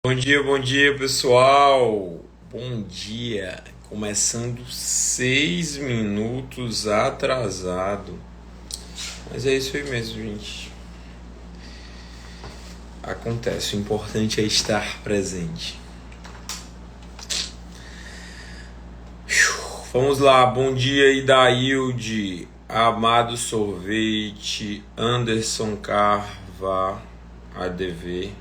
Bom dia, pessoal. Bom dia. Começando 6 minutos atrasado. Mas é isso aí mesmo, gente. Acontece. O importante é estar presente. Vamos lá. Bom dia, Idailde, Amado Sorvete, Anderson Carva, ADV.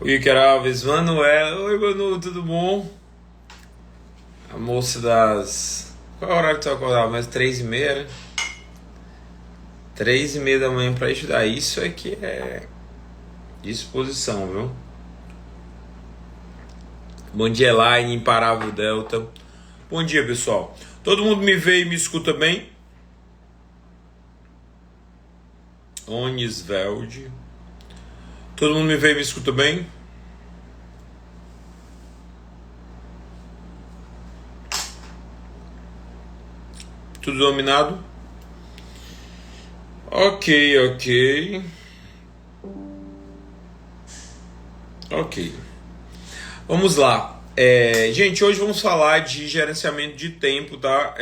O Iker Alves, Manuel. Oi, Manu, tudo bom? A moça das... Qual é o horário que tu acordava? Mais 3h30, né? 3h30 da manhã pra estudar. Isso é que é disposição, viu? Bom dia, Elaine, Imparável Delta. Bom dia, pessoal. Todo mundo me vê e me escuta bem? Onisvelde. Todo mundo me vê e me escuta bem? Tudo dominado? Ok. Vamos lá. Gente, hoje vamos falar de gerenciamento de tempo, tá?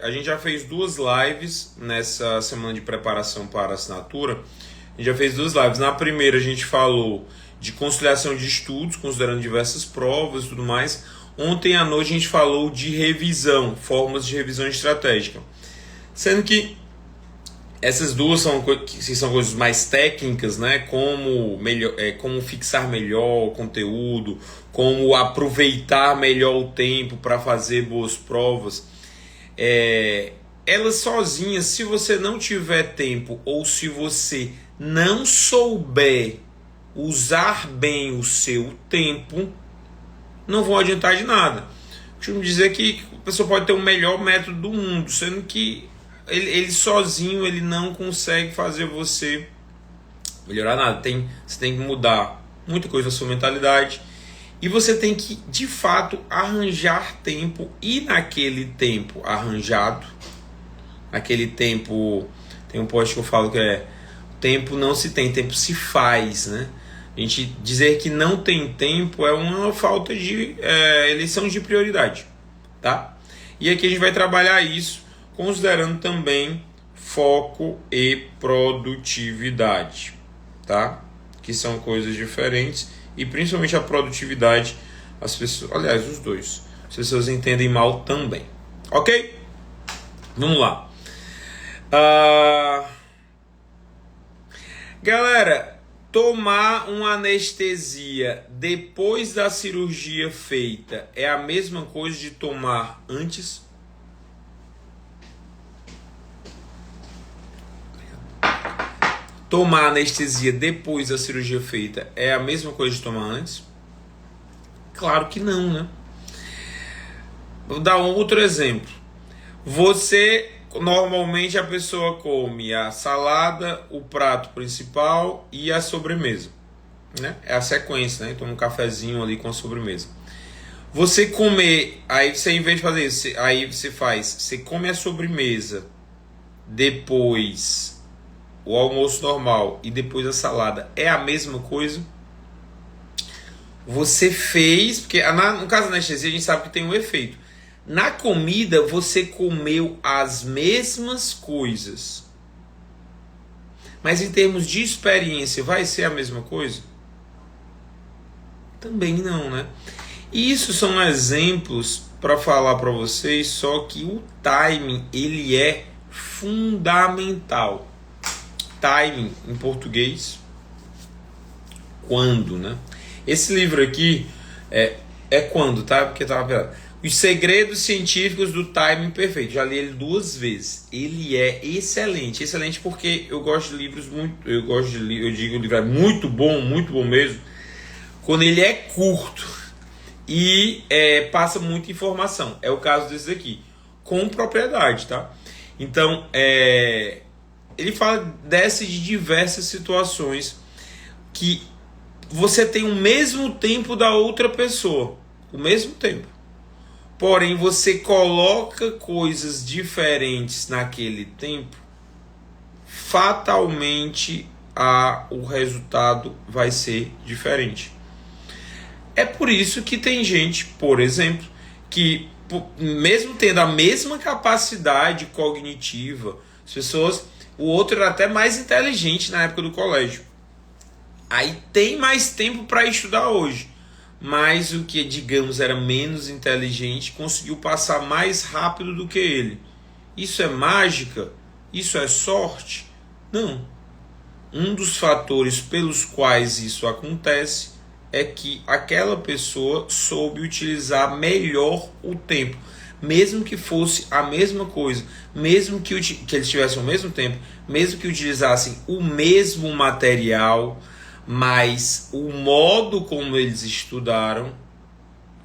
A gente já fez 2 lives nessa semana de preparação para a assinatura. A gente já fez 2 lives. Na primeira a gente falou de conciliação de estudos, considerando diversas provas e tudo mais. Ontem à noite a gente falou de revisão, formas de revisão estratégica. Sendo que essas duas são coisas mais técnicas, né? Como fixar melhor o conteúdo, como aproveitar melhor o tempo para fazer boas provas. Elas sozinhas, se você não tiver tempo ou se você não souber usar bem o seu tempo, não vão adiantar de nada. Costumo dizer que a pessoa pode ter o melhor método do mundo, sendo que ele sozinho ele não consegue fazer você melhorar nada. Você tem que mudar muita coisa na sua mentalidade e você tem que, de fato, arranjar tempo. E naquele tempo arranjado, aquele tempo, tem um post que eu falo que é: tempo não se tem, tempo se faz, né? A gente dizer que não tem tempo é uma falta de eleição de prioridade, tá? E aqui a gente vai trabalhar isso considerando também foco e produtividade, tá? Que são coisas diferentes e principalmente a produtividade, as pessoas, aliás, os dois, as pessoas entendem mal também, ok? Vamos lá. Galera, tomar uma anestesia depois da cirurgia feita é a mesma coisa de tomar antes? Tomar anestesia depois da cirurgia feita é a mesma coisa de tomar antes? Claro que não, né? Vou dar um outro exemplo. Normalmente a pessoa come a salada, o prato principal e a sobremesa, né? É a sequência, né? Toma um cafezinho ali com a sobremesa. Você comer, aí você, em vez de fazer isso, você come a sobremesa, depois o almoço normal e depois a salada, é a mesma coisa? Você fez, porque no caso da anestesia a gente sabe que tem um efeito. Na comida você comeu as mesmas coisas, mas em termos de experiência vai ser a mesma coisa? Também não, né? Isso são exemplos para falar para vocês, só que o timing ele é fundamental. Timing em português, quando, né? Esse livro aqui é quando, tá? Porque tava Os Segredos Científicos do Timing Perfeito. Já li ele 2 vezes. Ele é excelente, excelente porque eu gosto de livros muito, eu digo o livro é muito bom mesmo, quando ele é curto e passa muita informação. É o caso desse daqui, com propriedade, tá? Então, ele desce de diversas situações que você tem o mesmo tempo da outra pessoa, o mesmo tempo, porém você coloca coisas diferentes naquele tempo, fatalmente o resultado vai ser diferente. É por isso que tem gente, por exemplo, que mesmo tendo a mesma capacidade cognitiva, as pessoas, o outro era até mais inteligente na época do colégio. Aí tem mais tempo para estudar hoje, mas o que, digamos, era menos inteligente conseguiu passar mais rápido do que ele. Isso é mágica? Isso é sorte? Não. Um dos fatores pelos quais isso acontece é que aquela pessoa soube utilizar melhor o tempo. Mesmo que fosse a mesma coisa, mesmo que eles tivessem o mesmo tempo, mesmo que utilizassem o mesmo material, mas o modo como eles estudaram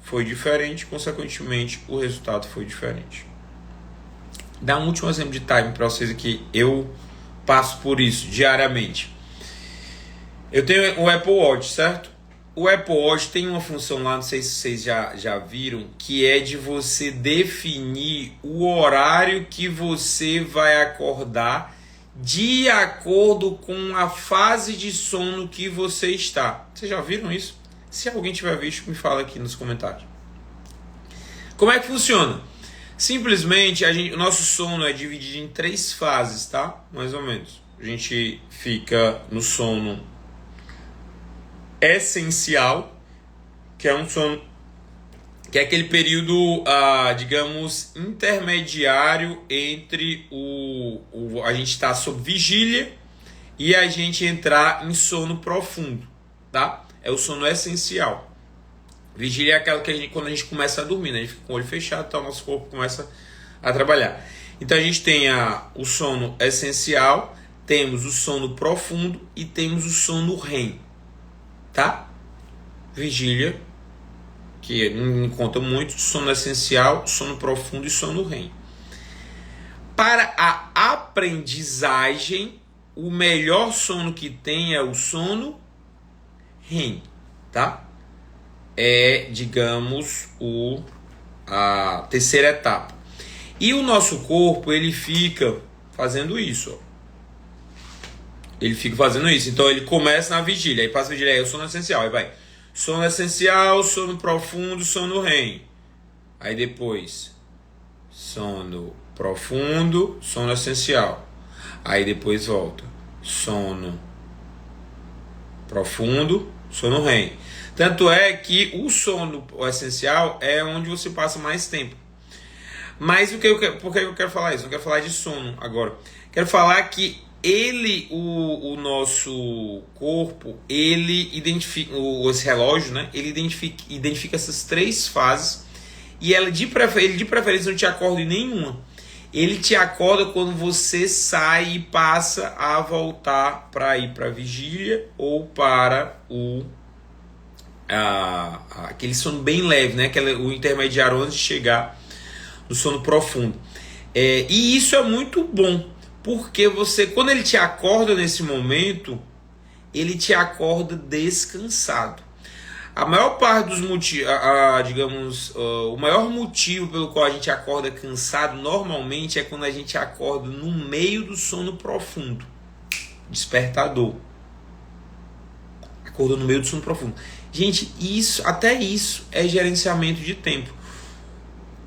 foi diferente, consequentemente o resultado foi diferente. Dá um último exemplo de time para vocês aqui. Eu passo por isso diariamente. Eu tenho o Apple Watch, certo? O Apple Watch tem uma função lá, não sei se vocês já viram, que é de você definir o horário que você vai acordar de acordo com a fase de sono que você está. Vocês já viram isso? Se alguém tiver visto, me fala aqui nos comentários. Como é que funciona? Simplesmente, o nosso sono é dividido em 3 fases, tá? Mais ou menos. A gente fica no sono essencial, que é um sono, que é aquele período, digamos, intermediário entre a gente estar sob vigília e a gente entrar em sono profundo, tá? É o sono essencial. Vigília é aquela que quando a gente começa a dormir, né? A gente fica com o olho fechado, então o nosso corpo começa a trabalhar. Então a gente tem o sono essencial, temos o sono profundo e temos o sono REM, tá? Vigília, que não conta muito, sono essencial, sono profundo e sono REM. Para a aprendizagem, o melhor sono que tem é o sono REM, tá? É, digamos, a terceira etapa. E o nosso corpo, ele fica fazendo isso, ó. Ele fica fazendo isso. Então ele começa na vigília, aí passa a vigília, aí é o sono essencial, aí vai sono essencial, sono profundo, sono REM. Aí depois sono profundo, sono essencial. Aí depois volta sono profundo, sono REM. Tanto é que o sono essencial é onde você passa mais tempo. Mas por que eu quero falar isso? Não quero falar de sono agora. Quero falar que o nosso corpo, ele identifica, esse relógio, né? Ele identifica essas 3 fases e ele de preferência não te acorda em nenhuma. Ele te acorda quando você sai e passa a voltar para ir para a vigília ou para aquele sono bem leve, né? O intermediário antes de chegar no sono profundo. E isso é muito bom, porque quando ele te acorda nesse momento, ele te acorda descansado. A maior parte dos motivos, o maior motivo pelo qual a gente acorda cansado normalmente é quando a gente acorda no meio do sono profundo. Despertador. Acordou no meio do sono profundo. Gente, até isso é gerenciamento de tempo.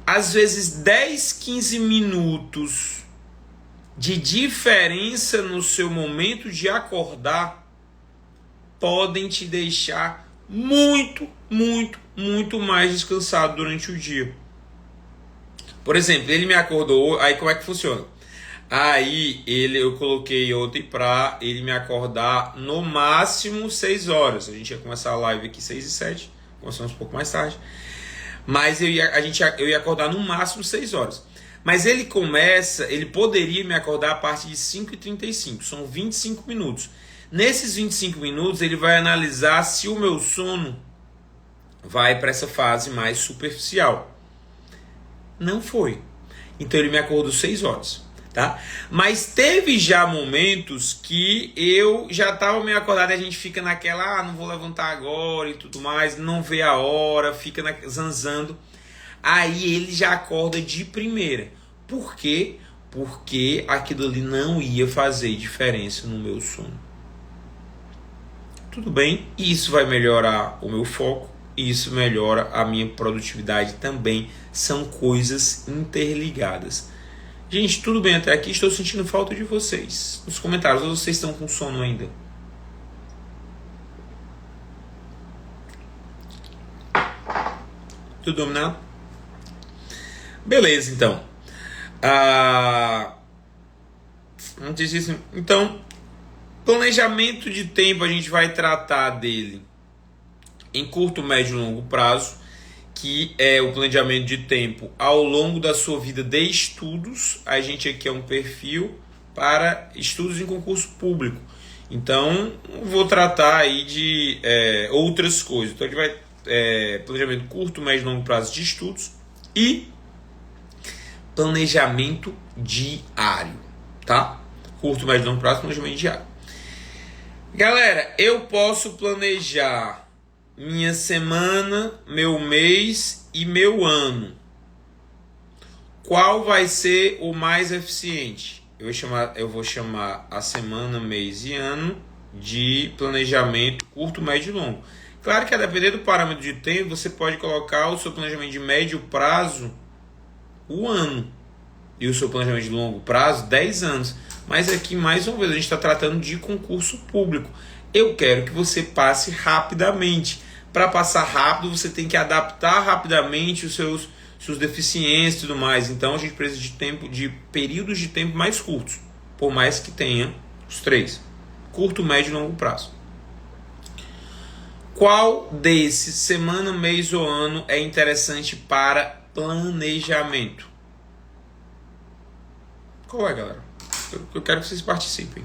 Às vezes 10, 15 minutos de diferença no seu momento de acordar podem te deixar muito, muito, muito mais descansado durante o dia. Por exemplo, ele me acordou, aí como é que funciona? Aí eu coloquei ontem para ele me acordar no máximo 6 horas. A gente ia começar a live aqui 6 e 7, começamos um pouco mais tarde. Mas eu ia acordar no máximo 6 horas. Mas ele poderia me acordar a partir de 5h35, são 25 minutos. Nesses 25 minutos ele vai analisar se o meu sono vai para essa fase mais superficial. Não foi. Então ele me acordou 6 horas. Tá? Mas teve já momentos que eu já estava meio acordado e a gente fica naquela, não vou levantar agora e tudo mais, não vê a hora, fica zanzando. Aí ele já acorda de primeira. Por quê? Porque aquilo ali não ia fazer diferença no meu sono. tudo bem, e isso vai melhorar o meu foco, e isso melhora a minha produtividade também. São coisas interligadas. Gente, tudo bem até aqui? Estou sentindo falta de vocês. Nos comentários, ou vocês estão com sono ainda? Tudo dominado? Beleza, então. Então, planejamento de tempo, a gente vai tratar dele em curto, médio e longo prazo, que é o planejamento de tempo ao longo da sua vida de estudos. A gente aqui é um perfil para estudos em concurso público. Então, vou tratar aí de outras coisas. Então, a gente vai planejamento curto, médio e longo prazo de estudos e planejamento diário, tá? Curto, médio e longo prazo, planejamento diário. Galera, eu posso planejar minha semana, meu mês e meu ano. Qual vai ser o mais eficiente? Eu vou chamar a semana, mês e ano de planejamento curto, médio e longo. Claro que a depender do parâmetro de tempo, você pode colocar o seu planejamento de médio prazo o ano e o seu planejamento de longo prazo 10 anos. Mas aqui, mais uma vez, a gente está tratando de concurso público. Eu quero que você passe rapidamente. Para passar rápido, você tem que adaptar rapidamente os seus deficiências e tudo mais. Então, a gente precisa de períodos de tempo mais curtos, por mais que tenha os três: curto, médio e longo prazo. Qual desses, semana, mês ou ano, é interessante para planejamento? Qual é, galera? Eu quero que vocês participem.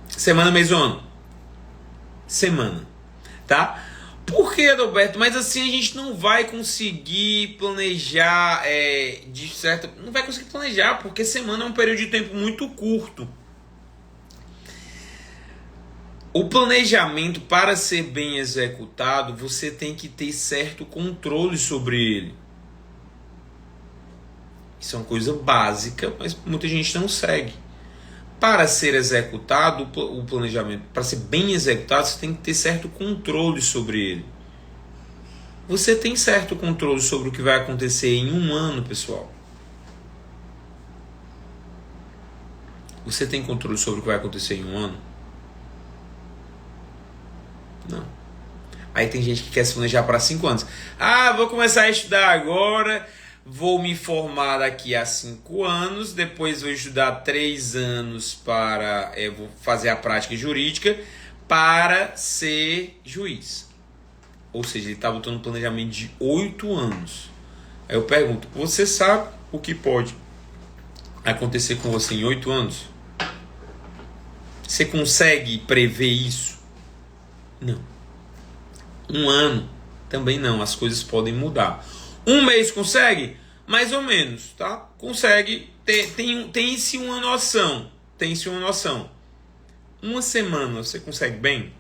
Semana, mês ou ano? Semana, tá? Por que, Adalberto? Mas assim a gente não vai conseguir planejar não vai conseguir planejar, porque semana é um período de tempo muito curto. O planejamento, para ser bem executado, você tem que ter certo controle sobre ele. Isso é uma coisa básica, mas muita gente não segue. Para ser executado o planejamento, para ser bem executado, você tem que ter certo controle sobre ele. Você tem certo controle sobre o que vai acontecer em um ano, pessoal? Você tem controle sobre o que vai acontecer em um ano? Não. Aí tem gente que quer se planejar para 5 anos. Vou começar a estudar agora, vou me formar daqui a 5 anos, depois vou estudar 3 anos vou fazer a prática jurídica para ser juiz. Ou seja, ele está botando um planejamento de 8 anos. Aí eu pergunto, você sabe o que pode acontecer com você em 8 anos? Você consegue prever isso? Não. 1 ano também não, as coisas podem mudar. 1 mês consegue? Mais ou menos, tá? Consegue, tem-se uma noção. Tem-se uma noção. 1 semana você consegue bem?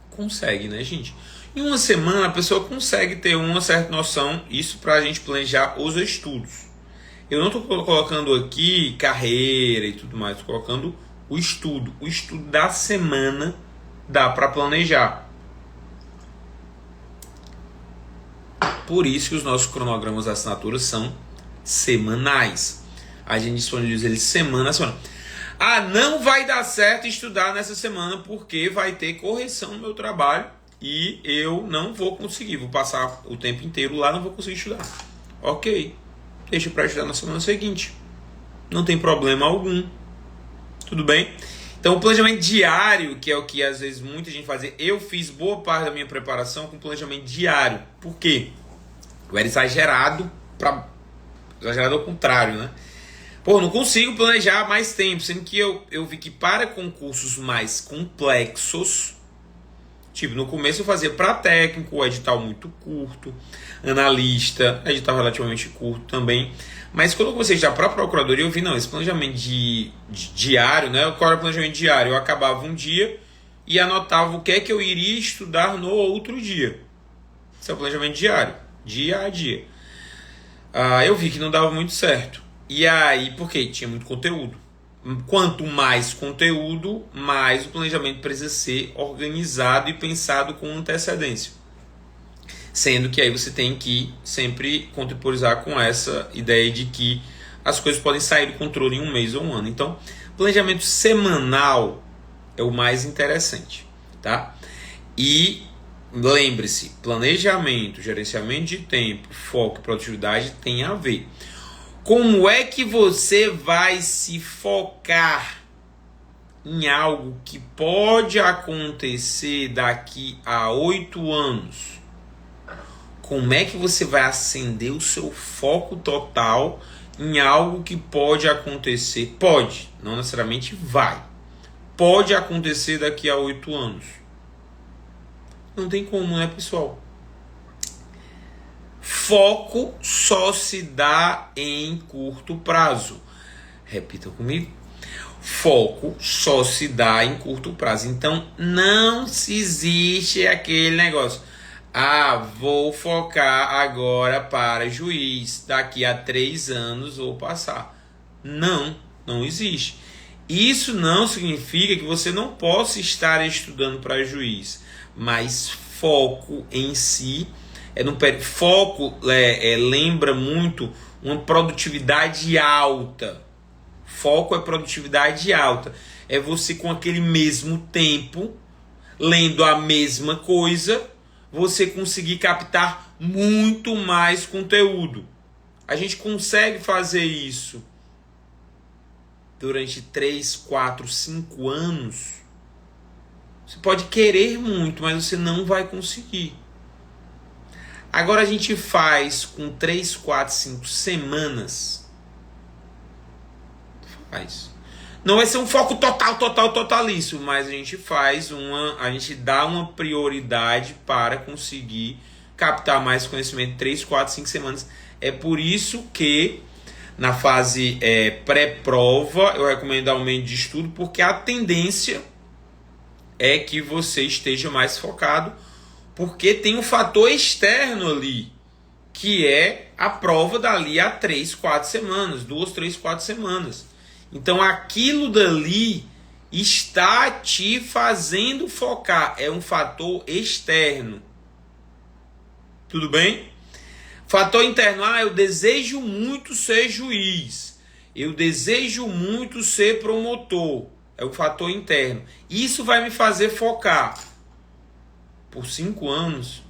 Consegue, né, gente? Em 1 semana a pessoa consegue ter uma certa noção, isso para a gente planejar os estudos. Eu não estou colocando aqui carreira e tudo mais, estou colocando o estudo. O estudo da semana dá para planejar. Por isso que os nossos cronogramas da assinatura são semanais. A gente disponibiliza eles semana a semana. Não vai dar certo estudar nessa semana porque vai ter correção no meu trabalho e eu não vou conseguir. Vou passar o tempo inteiro lá, não vou conseguir estudar. Ok, deixa para estudar na semana seguinte. Não tem problema algum. Tudo bem? Então, o planejamento diário, que é o que às vezes muita gente faz, eu fiz boa parte da minha preparação com planejamento diário. Por quê? Eu era exagerado ao contrário, né? Não consigo planejar mais tempo, sendo que eu vi que para concursos mais complexos, tipo, no começo eu fazia para técnico, edital muito curto, analista, edital relativamente curto também. Mas quando eu comecei já para procuradoria, eu vi, não, esse planejamento de diário, né? Qual era o planejamento diário? Eu acabava um dia e anotava o que é que eu iria estudar no outro dia. Esse é o planejamento diário, dia a dia. eu vi que não dava muito certo. E aí, porque tinha muito conteúdo. Quanto mais conteúdo, mais o planejamento precisa ser organizado e pensado com antecedência. Sendo que aí você tem que sempre contemporizar com essa ideia de que as coisas podem sair do controle em um mês ou um ano. Então, planejamento semanal é o mais interessante, tá? E lembre-se, planejamento, gerenciamento de tempo, foco e produtividade tem a ver. Como é que você vai se focar em algo que pode acontecer daqui a 8 anos? Como é que você vai acender o seu foco total em algo que pode acontecer? Pode, não necessariamente vai. Pode acontecer daqui a 8 anos. Não tem como, né, pessoal? Foco só se dá em curto prazo. Repita comigo. Foco só se dá em curto prazo. Então, não se existe aquele negócio. Vou focar agora para juiz. Daqui a 3 anos vou passar. Não existe. Isso não significa que você não possa estar estudando para juiz. Mas foco em si foco lembra muito uma produtividade alta. Foco é produtividade alta. É você com aquele mesmo tempo, lendo a mesma coisa, você conseguir captar muito mais conteúdo. A gente consegue fazer isso durante 3, 4, 5 anos. Você pode querer muito, mas você não vai conseguir. Agora a gente faz com 3, 4, 5 semanas. Faz. Não vai ser um foco totalíssimo, mas a gente a gente dá uma prioridade para conseguir captar mais conhecimento em 3, 4, 5 semanas. É por isso que na fase pré-prova eu recomendo aumento de estudo, porque a tendência é que você esteja mais focado, porque tem um fator externo ali, que é a prova dali a 3, 4 semanas, 2, 3, 4 semanas. Então aquilo dali está te fazendo focar, é um fator externo. Tudo bem? Fator interno, eu desejo muito ser juiz, eu desejo muito ser promotor, é o fator interno. Isso vai me fazer focar por 5 anos?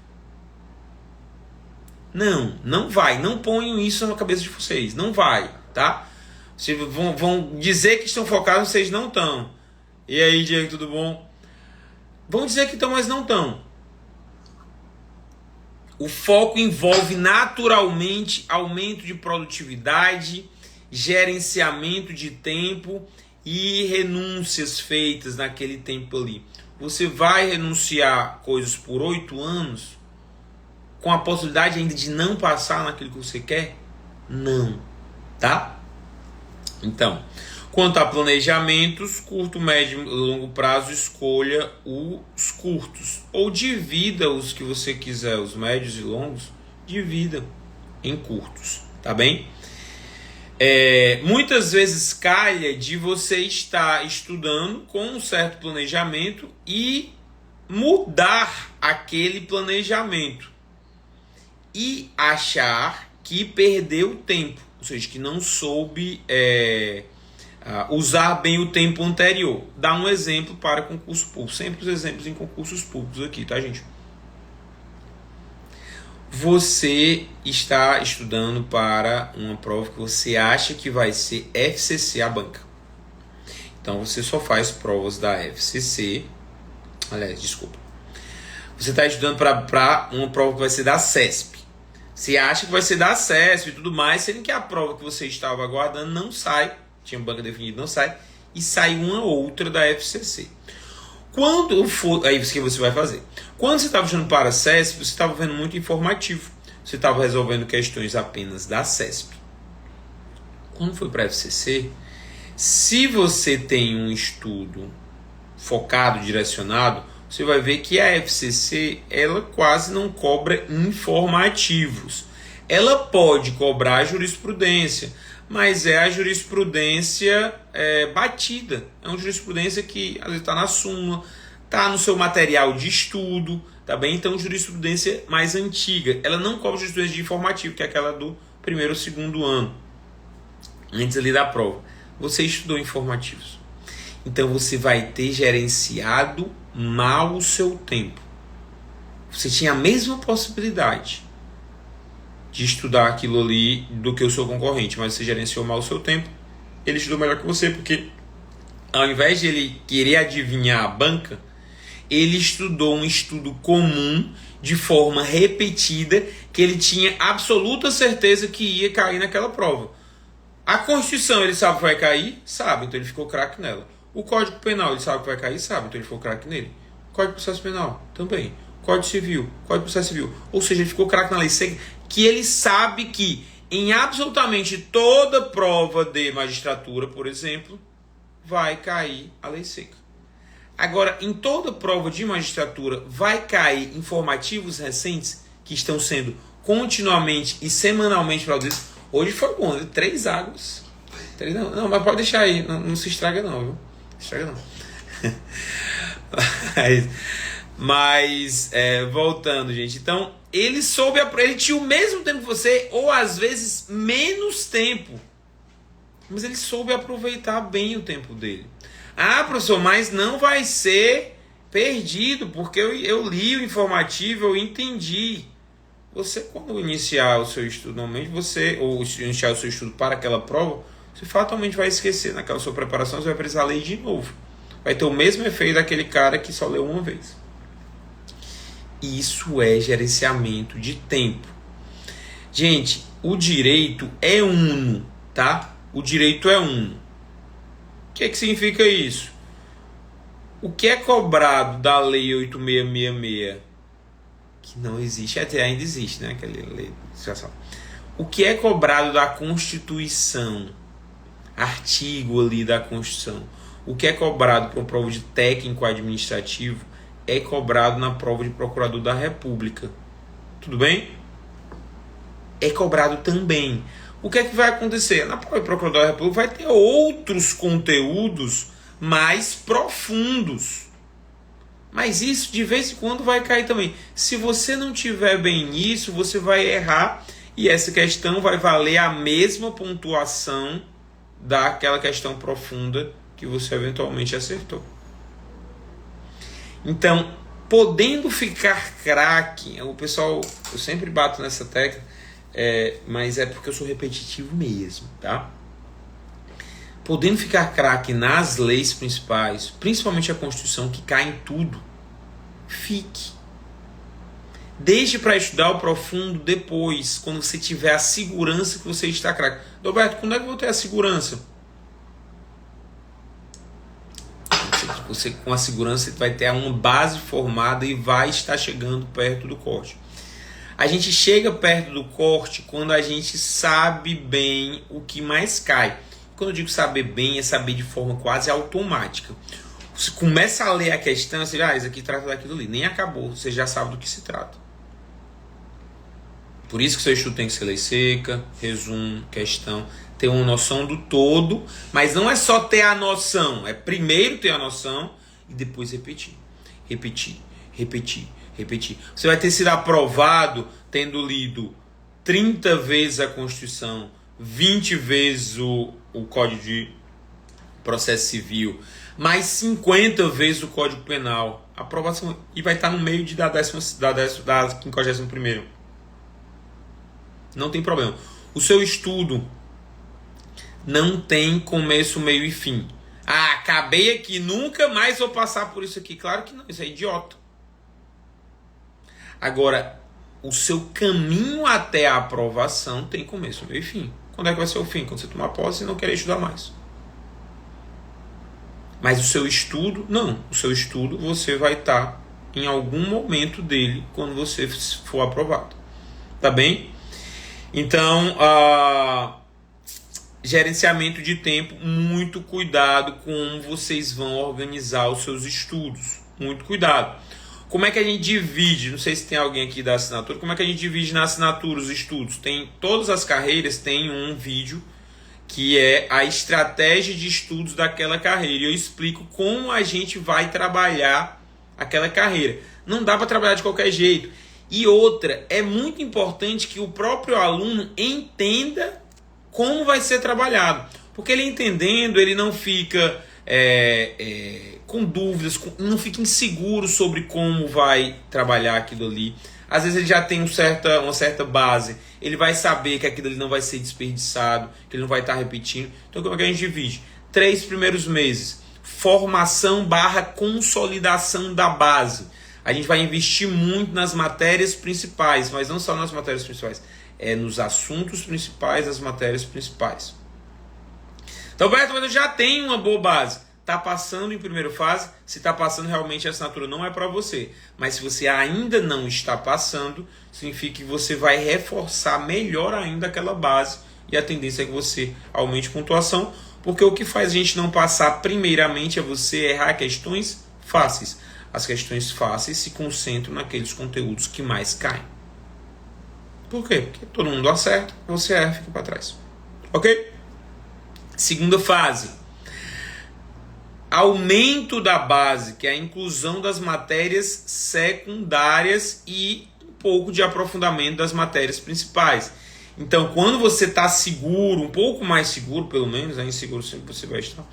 Não vai. Não ponham isso na cabeça de vocês. Não vai, tá? Vocês vão dizer que estão focados, vocês não estão. E aí, Diego, tudo bom? Vão dizer que estão, mas não estão. O foco envolve naturalmente aumento de produtividade, gerenciamento de tempo e renúncias feitas naquele tempo ali. Você vai renunciar coisas por 8 anos com a possibilidade ainda de não passar naquilo que você quer? Não, tá? Então, quanto a planejamentos, curto, médio e longo prazo, escolha os curtos. Ou divida os que você quiser, os médios e longos, divida em curtos, tá bem? Muitas vezes calha de você estar estudando com um certo planejamento e mudar aquele planejamento e achar que perdeu tempo, ou seja, que não soube usar bem o tempo anterior. Dá um exemplo para concurso público, sempre os exemplos em concursos públicos aqui, tá, gente? Você está estudando para uma prova que você acha que vai ser FCC a banca. Então você só faz provas da FCC. Aliás, desculpa. Você está estudando para uma prova que vai ser da CESP. Você acha que vai ser da CESP e tudo mais, sendo que a prova que você estava aguardando não sai. Tinha banca definida, não sai. E sai uma outra da FCC. Quando for, aí o que você vai fazer? Quando você estava estudando para a CESP, você estava vendo muito informativo. Você estava resolvendo questões apenas da CESP. Quando foi para a FCC, se você tem um estudo focado, direcionado, você vai ver que a FCC ela quase não cobra informativos. Ela pode cobrar jurisprudência, mas é a jurisprudência batida. É uma jurisprudência que às vezes está na súmula, está no seu material de estudo, tá bem? Então, jurisprudência mais antiga. Ela não cobra jurisprudência de informativo, que é aquela do primeiro ou segundo ano, antes ali da prova. Você estudou informativos. Então, você vai ter gerenciado mal o seu tempo. Você tinha a mesma possibilidade de estudar aquilo ali do que o seu concorrente, mas você gerenciou mal o seu tempo. Ele estudou melhor que você, porque ao invés de ele querer adivinhar a banca, ele estudou um estudo comum de forma repetida, que ele tinha absoluta certeza que ia cair naquela prova. A Constituição, ele sabe que vai cair? Sabe, então ele ficou craque nela. O Código Penal, ele sabe que vai cair? Sabe, então ele ficou craque nele. Código de Processo Penal, também. Código Civil, Código de Processo Civil. Ou seja, ele ficou craque na lei seca, que ele sabe que em absolutamente toda prova de magistratura, por exemplo, vai cair a lei seca. Agora, em toda prova de magistratura, vai cair informativos recentes que estão sendo continuamente e semanalmente produzidos. Hoje foi bom, 3 águas. Não, mas pode deixar aí, não se estraga não, viu? Não estraga não. Mas voltando, gente. Então, ele tinha o mesmo tempo que você, ou às vezes menos tempo. Mas ele soube aproveitar bem o tempo dele. Ah, professor, mas não vai ser perdido, porque eu li o informativo, eu entendi. Você, quando iniciar o seu estudo, normalmente ou iniciar o seu estudo para aquela prova, você fatalmente vai esquecer. Naquela sua preparação, você vai precisar ler de novo. Vai ter o mesmo efeito daquele cara que só leu uma vez. Isso é gerenciamento de tempo. Gente, o direito é uno, tá? O direito é uno. O que significa isso? O que é cobrado da Lei 8666? Que não existe, até ainda existe, né? Aquela lei de situação. O que é cobrado da Constituição? Artigo ali da Constituição. O que é cobrado para uma prova de técnico administrativo é cobrado na prova de procurador da República. Tudo bem? É cobrado também. O que é que vai acontecer? Na prova de procurador da República vai ter outros conteúdos mais profundos. Mas isso de vez em quando vai cair também. Se você não tiver bem nisso, você vai errar e essa questão vai valer a mesma pontuação daquela questão profunda que você eventualmente acertou. Então, podendo ficar craque, o pessoal, eu sempre bato nessa tecla, mas é porque eu sou repetitivo mesmo, tá? Podendo ficar craque nas leis principais, principalmente a Constituição, que cai em tudo, fique. Deixe para estudar o profundo depois, quando você tiver a segurança que você está craque. Roberto, quando é que eu vou ter a segurança? Você, com a segurança, vai ter uma base formada e vai estar chegando perto do corte. A gente chega perto do corte quando a gente sabe bem o que mais cai. Quando eu digo saber bem, é saber de forma quase automática. Você começa a ler a questão, você já, isso aqui trata daquilo ali. Nem acabou, você já sabe do que se trata. Por isso que seu estudo tem que ser lei seca, resumo, questão, ter uma noção do todo, mas não é só ter a noção, é primeiro ter a noção e depois repetir. Repetir, repetir, repetir. Você vai ter sido aprovado tendo lido 30 vezes a Constituição, 20 vezes o Código de Processo Civil, mais 50 vezes o Código Penal. Aprovação, e vai estar no meio da 51ª. Não tem problema. O seu estudo não tem começo, meio e fim. Ah, acabei aqui, nunca mais vou passar por isso aqui. Claro que não, isso é idiota. Agora, o seu caminho até a aprovação tem começo, meio e fim. Quando é que vai ser o fim? Quando você tomar posse e não querer estudar mais. Mas o seu estudo, não. O seu estudo você vai estar em algum momento dele quando você for aprovado. Tá bem? Então, gerenciamento de tempo, muito cuidado com como vocês vão organizar os seus estudos. Muito cuidado. Como é que a gente divide? Não sei se tem alguém aqui da assinatura. Como é que a gente divide na assinatura os estudos? Tem todas as carreiras tem um vídeo que é a estratégia de estudos daquela carreira. E eu explico como a gente vai trabalhar aquela carreira. Não dá para trabalhar de qualquer jeito. E outra, é muito importante que o próprio aluno entenda como vai ser trabalhado. Porque ele entendendo, ele não fica com dúvidas, não fica inseguro sobre como vai trabalhar aquilo ali. Às vezes ele já tem uma certa base, ele vai saber que aquilo ali não vai ser desperdiçado, que ele não vai estar repetindo. Então como é que a gente divide? 3 primeiros meses, formação / consolidação da base. A gente vai investir muito nas matérias principais, mas não só nas matérias principais, nos assuntos principais das matérias principais. Então, Beto, mas eu já tenho uma boa base. Está passando em primeira fase. Se está passando, realmente a assinatura não é para você. Mas se você ainda não está passando, significa que você vai reforçar melhor ainda aquela base. E a tendência é que você aumente pontuação. Porque o que faz a gente não passar primeiramente é você errar questões fáceis. As questões fáceis se concentram naqueles conteúdos que mais caem. Por quê? Porque todo mundo acerta, você erra e fica para trás. Ok? Segunda fase. Aumento da base, que é a inclusão das matérias secundárias e um pouco de aprofundamento das matérias principais. Então, quando você está seguro, um pouco mais seguro, pelo menos, inseguro sempre você vai estar.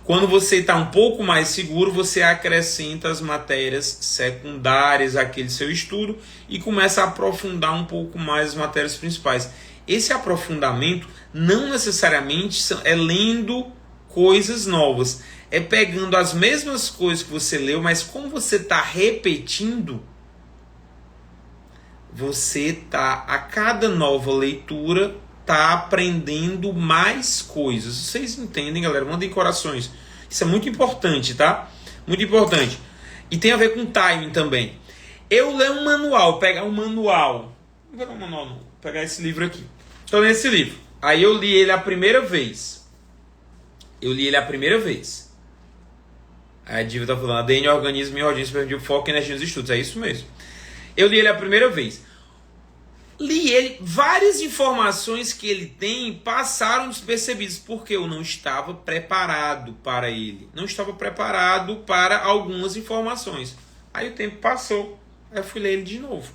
Quando você está um pouco mais seguro, você acrescenta as matérias secundárias àquele seu estudo e começa a aprofundar um pouco mais as matérias principais. Esse aprofundamento não necessariamente é lendo coisas novas. É pegando as mesmas coisas que você leu, mas como você está repetindo, você está, a cada nova leitura, está aprendendo mais coisas. Vocês entendem, galera? Mandem corações. Isso é muito importante, tá? Muito importante. E tem a ver com timing também. Eu leio um manual, pegar um manual. Não vou pegar um manual, não. Vou pegar esse livro aqui. Estou lendo esse livro. Aí eu li ele a primeira vez. A dívida está falando, ADN, organismo e organismo permitido foco e energia nos estudos. É isso mesmo. Eu li ele a primeira vez. Li ele, várias informações que ele tem passaram despercebidas, porque eu não estava preparado para ele. Não estava preparado para algumas informações. Aí o tempo passou, aí eu fui ler ele de novo.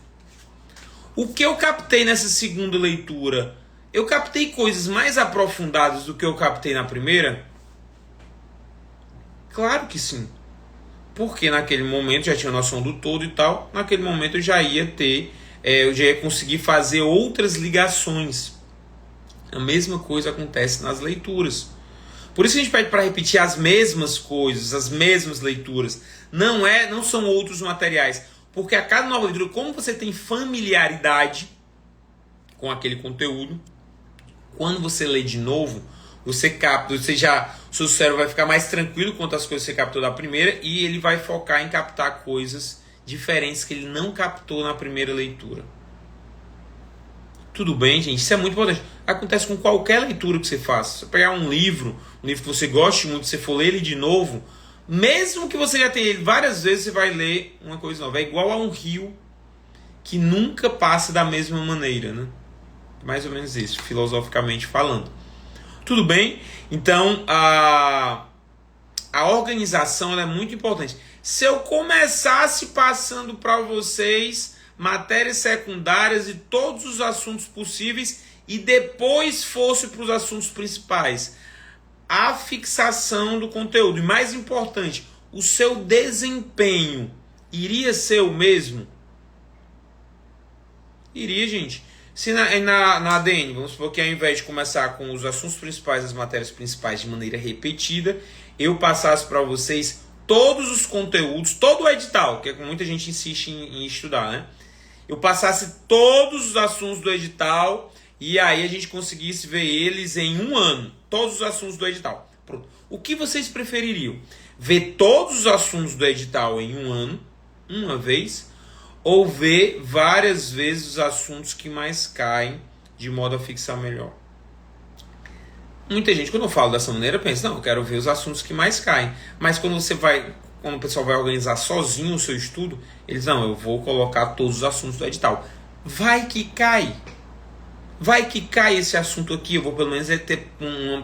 O que eu captei nessa segunda leitura? Eu captei coisas mais aprofundadas do que eu captei na primeira? Claro que sim. Porque naquele momento já tinha noção do todo e tal. Naquele momento eu já ia conseguir fazer outras ligações. A mesma coisa acontece nas leituras. Por isso que a gente pede para repetir as mesmas coisas, as mesmas leituras. Não são outros materiais. Porque a cada nova leitura, como você tem familiaridade com aquele conteúdo, quando você lê de novo, você capta, o seu cérebro vai ficar mais tranquilo quanto às coisas que você captou da primeira e ele vai focar em captar coisas diferentes que ele não captou na primeira leitura. Tudo bem, gente? Isso é muito importante. Acontece com qualquer leitura que você faça. Se você pegar um livro que você goste muito, se você for ler ele de novo, mesmo que você já tenha ele várias vezes, você vai ler uma coisa nova. É igual a um rio que nunca passa da mesma maneira, né? Mais ou menos isso, filosoficamente falando. Tudo bem? Então, a organização é muito importante. Se eu começasse passando para vocês matérias secundárias e todos os assuntos possíveis e depois fosse para os assuntos principais, a fixação do conteúdo. E mais importante, o seu desempenho iria ser o mesmo? Iria, gente. Se na ADN, vamos supor que ao invés de começar com os assuntos principais, as matérias principais de maneira repetida, eu passasse para vocês todos os conteúdos, todo o edital, que é como muita gente insiste em estudar, né? Eu passasse todos os assuntos do edital e aí a gente conseguisse ver eles em um ano, todos os assuntos do edital. Pronto. O que vocês prefeririam? Ver todos os assuntos do edital em um ano, uma vez, ou ver várias vezes os assuntos que mais caem, de modo a fixar melhor? Muita gente, quando eu falo dessa maneira, pensa, não, eu quero ver os assuntos que mais caem. Mas quando você vai quando o pessoal vai organizar sozinho o seu estudo, eles não, eu vou colocar todos os assuntos do edital. Vai que cai. Vai que cai esse assunto aqui, eu vou pelo menos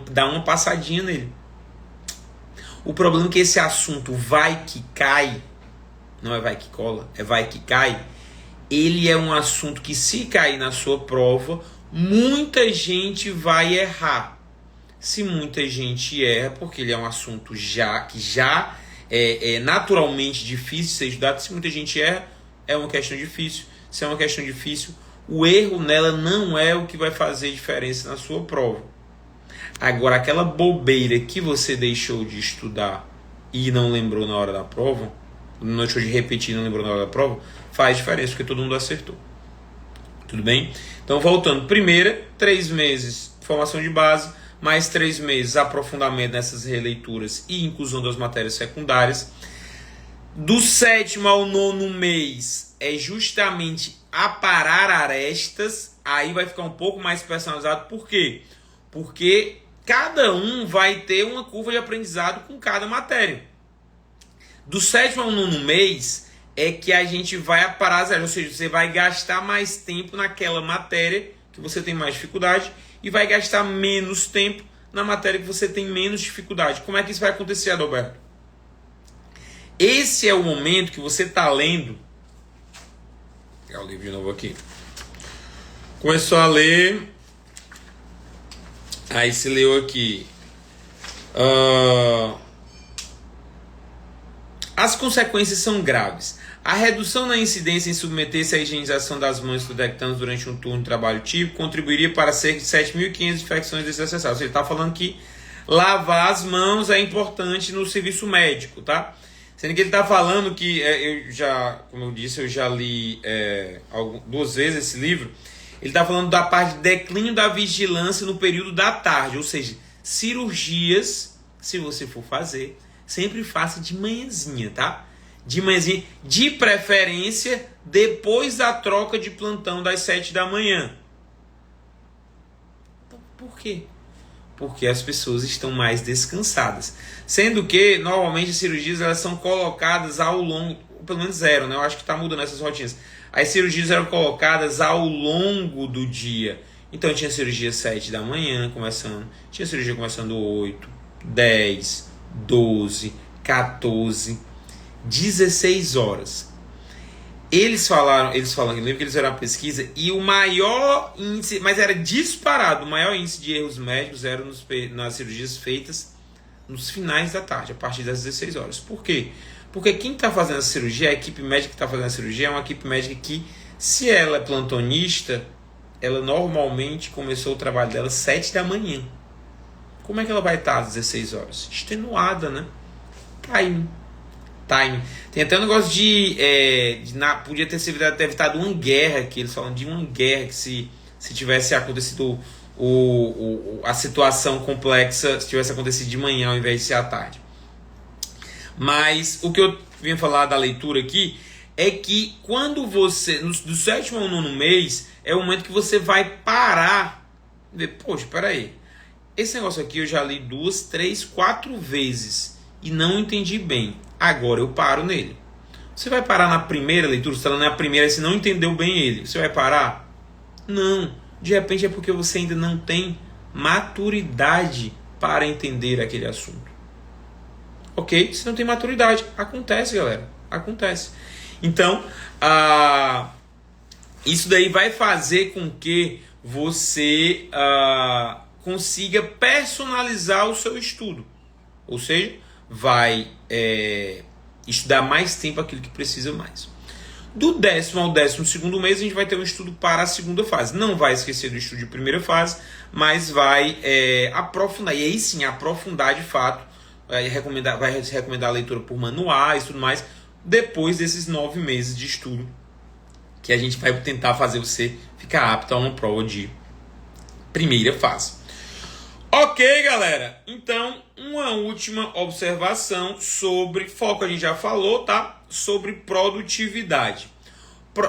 dar uma passadinha nele. O problema é que esse assunto vai que cai, não é vai que cola, é vai que cai, ele é um assunto que, se cair na sua prova, muita gente vai errar. Se muita gente erra, porque ele é um assunto que já é naturalmente difícil de ser estudado, se muita gente erra, é uma questão difícil. Se é uma questão difícil, o erro nela não é o que vai fazer diferença na sua prova. Agora, aquela bobeira que você deixou de estudar e não lembrou na hora da prova, não deixou de repetir e não lembrou na hora da prova, faz diferença, porque todo mundo acertou. Tudo bem? Então, voltando. Primeira, 3 meses formação de base, mais 3 meses aprofundamento nessas releituras e inclusão das matérias secundárias. Do 7º ao 9º mês é justamente aparar arestas. Aí vai ficar um pouco mais personalizado. Por quê? Porque cada um vai ter uma curva de aprendizado com cada matéria. Do 7º ao 9º mês é que a gente vai aparar as arestas. Ou seja, você vai gastar mais tempo naquela matéria que você tem mais dificuldade e vai gastar menos tempo na matéria que você tem menos dificuldade. Como é que isso vai acontecer, Adalberto? Esse é o momento que você está lendo. Vou pegar o livro de novo aqui. Começou a ler. Aí se leu aqui. As consequências são graves. A redução na incidência em submeter-se à higienização das mãos estudantes durante um turno de trabalho típico contribuiria para cerca de 7.500 infecções desnecessárias. Ele está falando que lavar as mãos é importante no serviço médico, tá? Sendo que ele está falando que, como eu disse, eu já li 2 vezes esse livro. Ele está falando da parte de declínio da vigilância no período da tarde. Ou seja, cirurgias, se você for fazer, sempre faça de manhãzinha, tá? De manhãzinha, de preferência, depois da troca de plantão das 7 da manhã. Por quê? Porque as pessoas estão mais descansadas. Sendo que, normalmente, as cirurgias elas são colocadas ao longo, pelo menos 0, né? Eu acho que está mudando essas rotinas. As cirurgias eram colocadas ao longo do dia. Então, tinha cirurgia 7 da manhã começando, tinha cirurgia começando 8, 10, 12, 14, 16 horas. Eles falam no livro que eles fizeram uma pesquisa e o maior índice, mas era disparado, o maior índice de erros médicos era nas cirurgias feitas nos finais da tarde, a partir das 16 horas. Por quê? Porque quem está fazendo a cirurgia, a equipe médica que está fazendo a cirurgia é uma equipe médica que, se ela é plantonista, ela normalmente começou o trabalho dela às 7 da manhã. Como é que ela vai estar às 16 horas? Extenuada, né? Time. Tem até um negócio podia ter sido evitado uma guerra, que eles falam de uma guerra, que se tivesse acontecido a situação complexa, se tivesse acontecido de manhã ao invés de ser à tarde. Mas o que eu vim falar da leitura aqui é que quando você, do 7º ao 9º mês, é o momento que você vai parar e ver, poxa, peraí, esse negócio aqui eu já li 2, 3, 4 vezes e não entendi bem. Agora eu paro nele. Você vai parar na primeira leitura? Você está na primeira e você não entendeu bem ele. Você vai parar? Não. De repente é porque você ainda não tem maturidade para entender aquele assunto. Ok? Você não tem maturidade. Acontece, galera. Acontece. Então, isso daí vai fazer com que você consiga personalizar o seu estudo. Ou seja, vai estudar mais tempo aquilo que precisa mais. Do 10º ao 12º mês, a gente vai ter um estudo para a segunda fase. Não vai esquecer do estudo de primeira fase, mas vai aprofundar. E aí sim, aprofundar de fato. Vai recomendar a leitura por manuais e tudo mais. Depois desses 9 meses de estudo, que a gente vai tentar fazer você ficar apto a uma prova de primeira fase. Ok, galera? Então, uma última observação sobre foco, a gente já falou, tá? Sobre produtividade.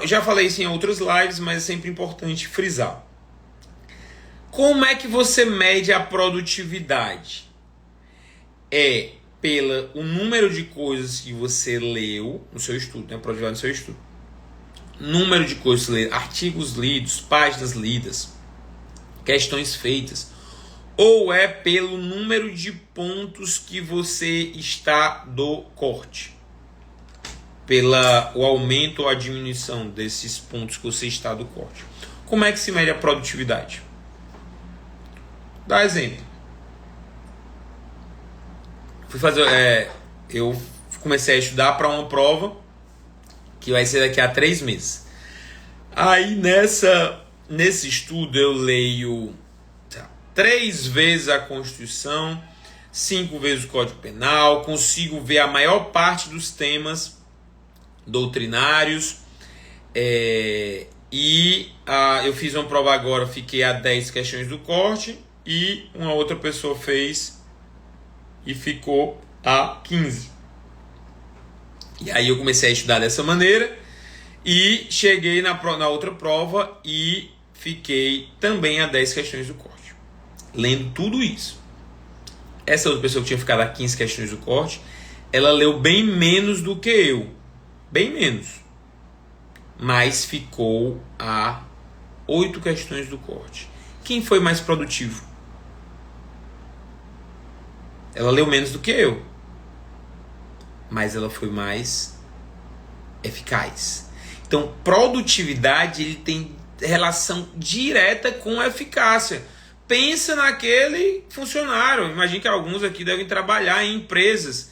Já falei isso em outras lives, mas é sempre importante frisar. Como é que você mede a produtividade? pelo o número de coisas que você leu no seu estudo, né? Produtividade no seu estudo. Número de coisas lidas, artigos lidos, páginas lidas, questões feitas, ou é pelo número de pontos que você está do corte? O aumento ou a diminuição desses pontos que você está do corte. Como é que se mede a produtividade? Dá exemplo. Eu comecei a estudar para uma prova que vai ser daqui a 3 meses. Aí nesse estudo eu leio 3 vezes a Constituição, 5 vezes o Código Penal, consigo ver a maior parte dos temas doutrinários, eu fiz uma prova agora, fiquei a 10 questões do corte e uma outra pessoa fez e ficou a 15. E aí eu comecei a estudar dessa maneira e cheguei na outra prova e fiquei também a 10 questões do corte, lendo tudo isso. Essa outra pessoa que tinha ficado a 15 questões do corte, ela leu bem menos do que eu, bem menos, mas ficou a 8 questões do corte. Quem foi mais produtivo? Ela leu menos do que eu, mas ela foi mais eficaz. Então, produtividade ele tem relação direta com eficácia. Pensa naquele funcionário. Imagine que alguns aqui devem trabalhar em empresas.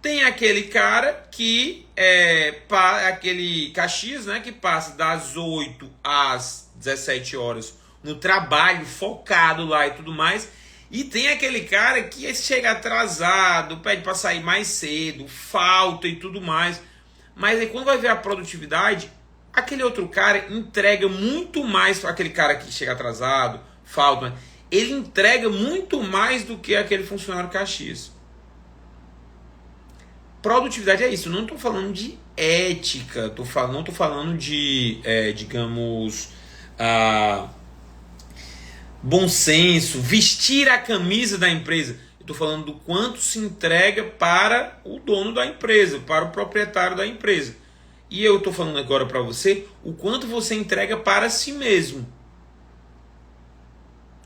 Tem aquele cara que aquele Caxias, né, que passa das 8 às 17 horas no trabalho, focado lá e tudo mais. E tem aquele cara que chega atrasado, pede para sair mais cedo, falta e tudo mais. Mas aí quando vai ver a produtividade, aquele outro cara entrega muito mais, aquele cara que chega atrasado, falta, ele entrega muito mais do que aquele funcionário Caxias. Produtividade é isso, eu não estou falando de ética, não estou falando de, digamos, bom senso, vestir a camisa da empresa. Eu estou falando do quanto se entrega para o dono da empresa, para o proprietário da empresa. E eu estou falando agora para você o quanto você entrega para si mesmo.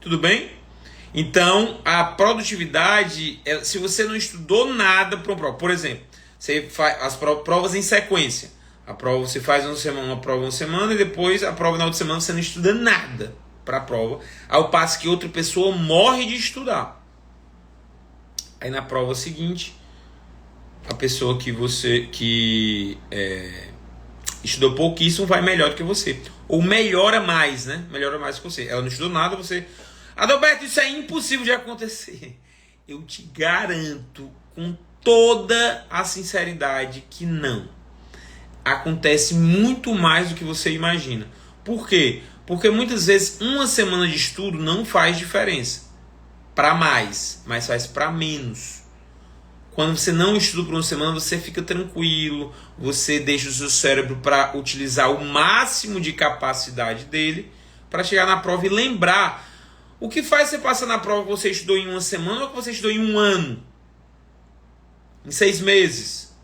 Tudo bem? Então, a produtividade, se você não estudou nada para uma prova, por exemplo, você faz as provas em sequência. A prova você faz uma prova uma semana e depois a prova na outra semana você não estuda nada para a prova, ao passo que outra pessoa morre de estudar. Aí na prova seguinte, a pessoa que estudou pouquíssimo vai melhor do que você. Ou melhora mais, né? Melhora mais que você. Ela não estudou nada, você... Adalberto, isso é impossível de acontecer. Eu te garanto com toda a sinceridade que não. Acontece muito mais do que você imagina. Por quê? Porque muitas vezes uma semana de estudo não faz diferença para mais, mas faz para menos. Quando você não estuda por uma semana, você fica tranquilo, você deixa o seu cérebro para utilizar o máximo de capacidade dele para chegar na prova e lembrar. O que faz você passar na prova que você estudou em uma semana ou que você estudou em um ano? Em 6 meses?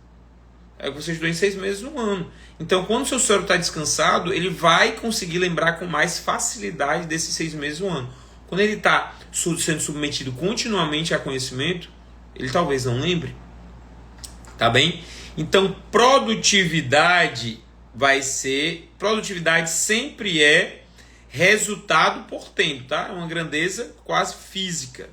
É que você estudou em 6 meses, um ano. Então, quando o seu cérebro está descansado, ele vai conseguir lembrar com mais facilidade desses 6 meses, um ano. Quando ele está sendo submetido continuamente a conhecimento, ele talvez não lembre. Tá bem? Então, produtividade sempre é resultado por tempo, tá? É uma grandeza quase física.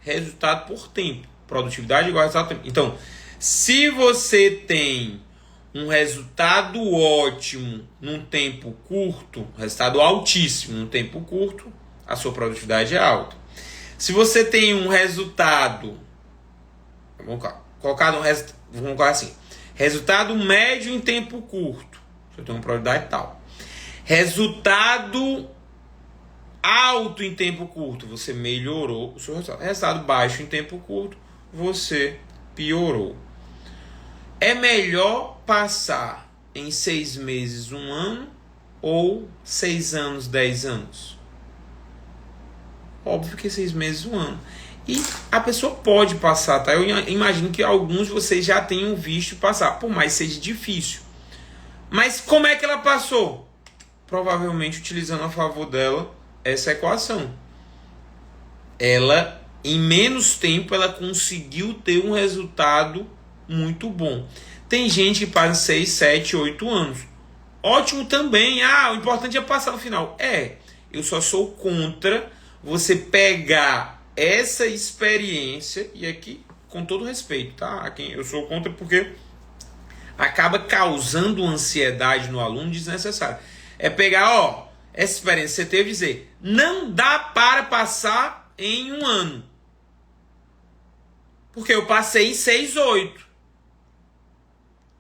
Resultado por tempo. Produtividade igual a resultado por tempo. Então, se você tem um resultado ótimo num tempo curto, resultado altíssimo num tempo curto, a sua produtividade é alta. Se você tem um resultado, vamos colocar assim, resultado médio em tempo curto, você tem uma produtividade tal. Resultado alto em tempo curto, você melhorou o seu resultado. Resultado baixo em tempo curto, você piorou. É melhor passar em 6 meses, 1 ano ou 6 anos, 10 anos? Óbvio que 6 meses, 1 ano. E a pessoa pode passar, tá? Eu imagino que alguns de vocês já tenham visto passar, por mais seja difícil. Mas como é que ela passou? Provavelmente utilizando a favor dela essa equação. Ela, em menos tempo, ela conseguiu ter um resultado muito bom. Tem gente que passa 6, 7, 8 anos. Ótimo também. O importante é passar no final. Eu só sou contra você pegar essa experiência, e aqui, com todo respeito, tá? Eu sou contra porque acaba causando ansiedade no aluno desnecessária. É pegar, essa experiência que você teve e dizer, não dá para passar em 1 ano. Porque eu passei em 6, 8.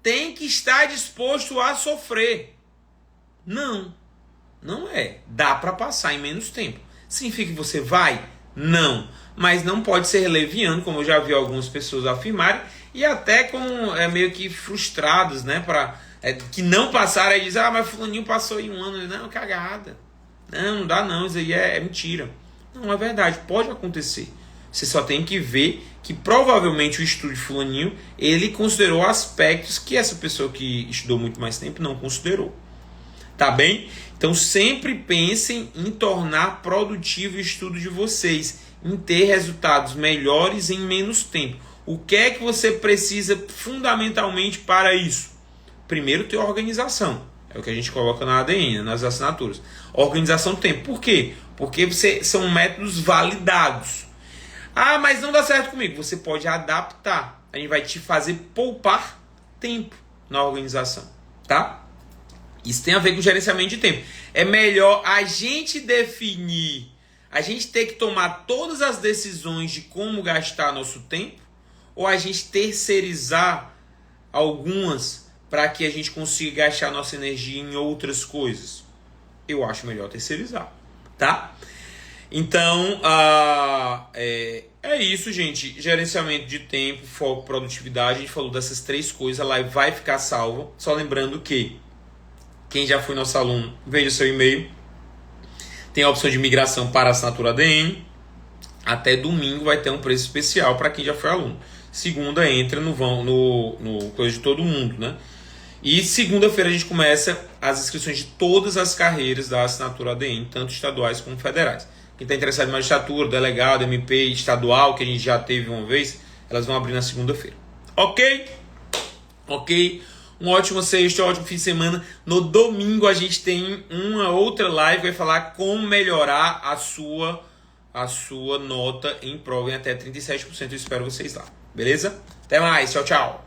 Tem que estar disposto a sofrer. Não é. Dá para passar em menos tempo. Significa que você vai? Não. Mas não pode ser leviano, como eu já vi algumas pessoas afirmarem, e até como meio que frustrados, né? Que não passaram, aí dizem, mas fulaninho passou em 1 ano. Não, cagada. Não dá não, isso aí é mentira. Não, é verdade, pode acontecer. Você só tem que ver que provavelmente o estudo de fulaninho, ele considerou aspectos que essa pessoa que estudou muito mais tempo não considerou. Tá bem? Então sempre pensem em tornar produtivo o estudo de vocês, em ter resultados melhores em menos tempo. O que é que você precisa fundamentalmente para isso? Primeiro, ter organização. É o que a gente coloca na ADN, nas assinaturas. Organização do tempo. Por quê? Porque são métodos validados. Mas não dá certo comigo. Você pode adaptar. A gente vai te fazer poupar tempo na organização. Tá? Isso tem a ver com gerenciamento de tempo. É melhor a gente definir, a gente ter que tomar todas as decisões de como gastar nosso tempo, ou a gente terceirizar algumas para que a gente consiga gastar nossa energia em outras coisas? Eu acho melhor terceirizar, tá? Então, é isso, gente. Gerenciamento de tempo, foco, produtividade. A gente falou dessas 3 coisas. A live vai ficar salva. Só lembrando que quem já foi nosso aluno, veja seu e-mail. Tem a opção de migração para a assinatura ADN. Até domingo vai ter um preço especial para quem já foi aluno. Segunda entra no coisa de todo mundo, né? E segunda-feira a gente começa as inscrições de todas as carreiras da assinatura ADN, tanto estaduais como federais. Quem está interessado em magistratura, delegado, MP estadual, que a gente já teve uma vez, elas vão abrir na segunda-feira. Ok? Um ótimo sexto, um ótimo fim de semana. No domingo a gente tem uma outra live que vai falar como melhorar a sua nota em prova em até 37%. Eu espero vocês lá. Beleza? Até mais. Tchau, tchau.